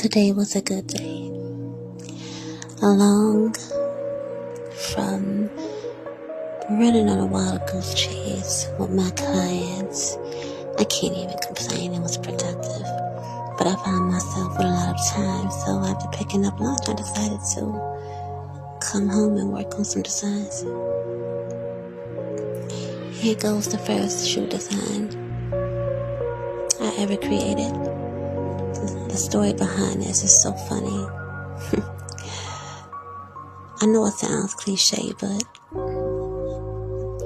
Today was a good day. Along from running on a wild goose chase with my clients, I can't even complain. It was productive. But I found myself with a lot of time, so after picking up lunch, I decided to come home and work on some designs. Here goes the first shoe design I ever created. The story behind this is so funny. I know it sounds cliche, but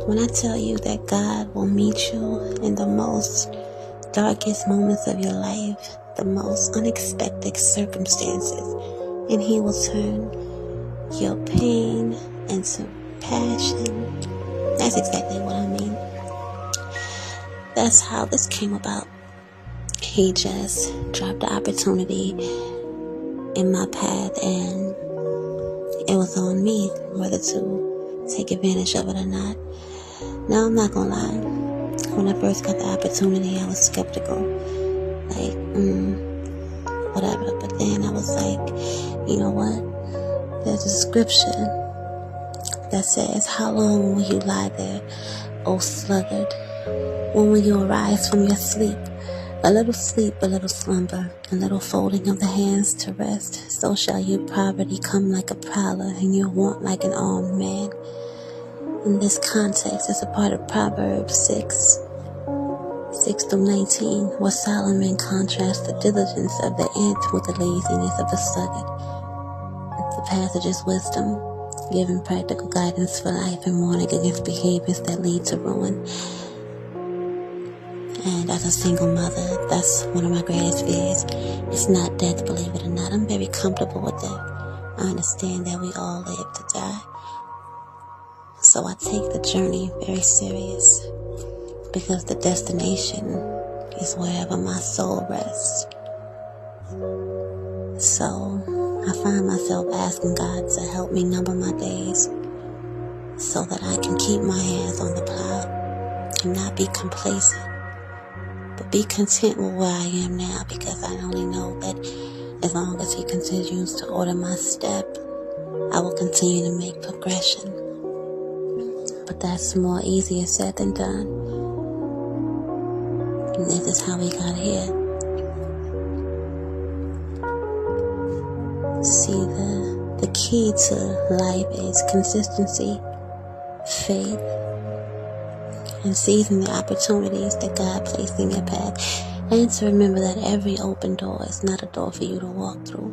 when I tell you that God will meet you in the most darkest moments of your life, the most unexpected circumstances, and He will turn your pain into passion, that's exactly what I mean. That's how this came about. He just dropped the opportunity in my path, and it was on me whether to take advantage of it or not. Now, I'm not gonna lie. When I first got the opportunity, I was skeptical. Like, whatever. But then I was like, you know what? There's a scripture that says, "How long will you lie there, O sluggard? When will you arise from your sleep? A little sleep, a little slumber, a little folding of the hands to rest. So shall your poverty come like a prowler, and your want like an armed man." In this context, it's a part of Proverbs 6:19, where Solomon contrasts the diligence of the ant with the laziness of the sluggard. The passage is wisdom, giving practical guidance for life and warning against behaviors that lead to ruin. And as a single mother, that's one of my greatest fears. It's not death, believe it or not. I'm very comfortable with it. I understand that we all live to die. So I take the journey very serious, because the destination is wherever my soul rests. So I find myself asking God to help me number my days so that I can keep my hands on the plow and not be complacent, but be content with where I am now, because I only know that as long as He continues to order my step, I will continue to make progression. But that's more easier said than done. And this is how we got here. See, the key to life is consistency, faith, and seizing the opportunities that God placed in your path. And to remember that every open door is not a door for you to walk through.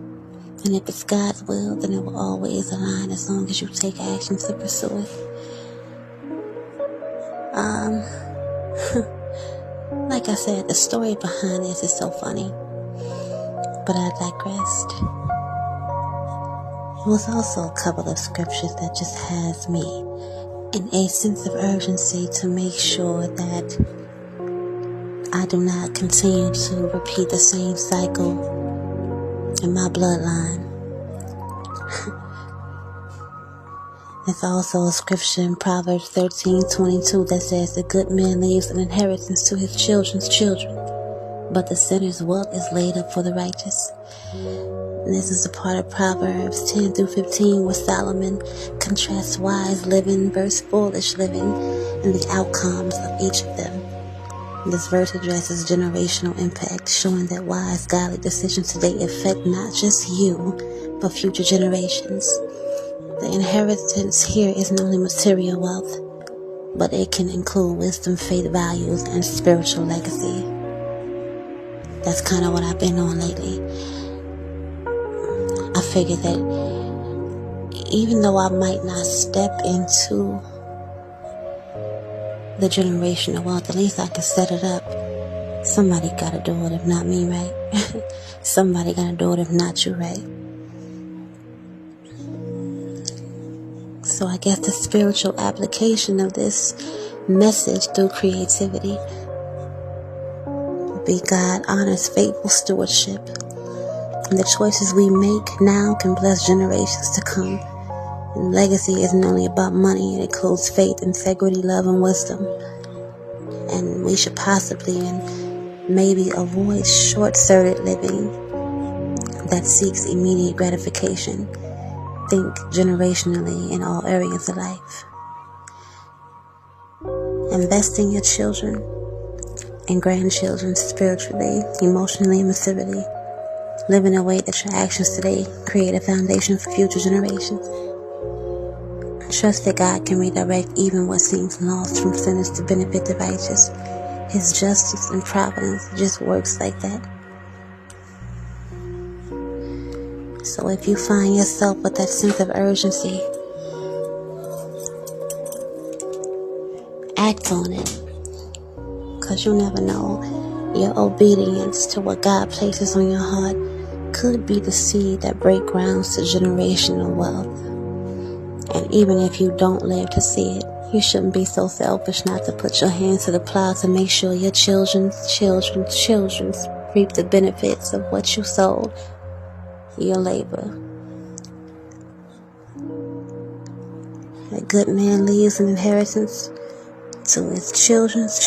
And if it's God's will, then it will always align as long as you take action to pursue it. Like I said, the story behind this is so funny, but I digressed. It was also a couple of scriptures that just has me in a sense of urgency to make sure that I do not continue to repeat the same cycle in my bloodline. There's also a scripture in Proverbs 13:22 that says, "The good man leaves an inheritance to his children's children, but the sinner's wealth is laid up for the righteous." And this is a part of Proverbs 10-15, where Solomon contrasts wise living versus foolish living and the outcomes of each of them. This verse addresses generational impact, showing that wise, godly decisions today affect not just you, but future generations. The inheritance here isn't only material wealth, but it can include wisdom, faith, values, and spiritual legacy. That's kind of what I've been on lately. I figured that even though I might not step into the generational wealth, at least I can set it up. Somebody gotta do it, if not me, right? Somebody gotta do it, if not you, right? So I guess the spiritual application of this message through creativity be God honors faithful stewardship. And the choices we make now can bless generations to come. And legacy isn't only about money, it includes faith, integrity, love, and wisdom. And we should possibly and maybe avoid short-sighted living that seeks immediate gratification. Think generationally in all areas of life. Invest in your children and grandchildren spiritually, emotionally, and materially. Live in a way that your actions today create a foundation for future generations. Trust that God can redirect even what seems lost from sinners to benefit the righteous. His justice and providence just works like that. So if you find yourself with that sense of urgency, act on it. Because you never know, your obedience to what God places on your heart could be the seed that break grounds to generational wealth. And even if you don't live to see it, you shouldn't be so selfish not to put your hands to the plow to make sure your children's reap the benefits of what you sowed, your labor. A good man leaves an inheritance to his children's.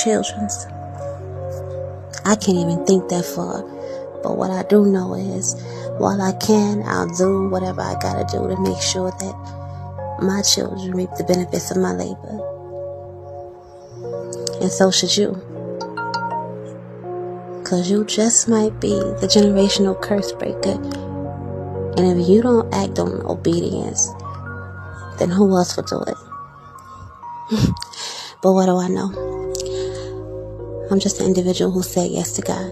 I can't even think that far, but what I do know is, while I can, I'll do whatever I gotta do to make sure that my children reap the benefits of my labor. And so should you. Because you just might be the generational curse breaker. And if you don't act on obedience, then who else will do it? But what do I know? I'm just an individual who said yes to God.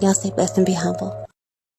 Y'all stay blessed and be humble.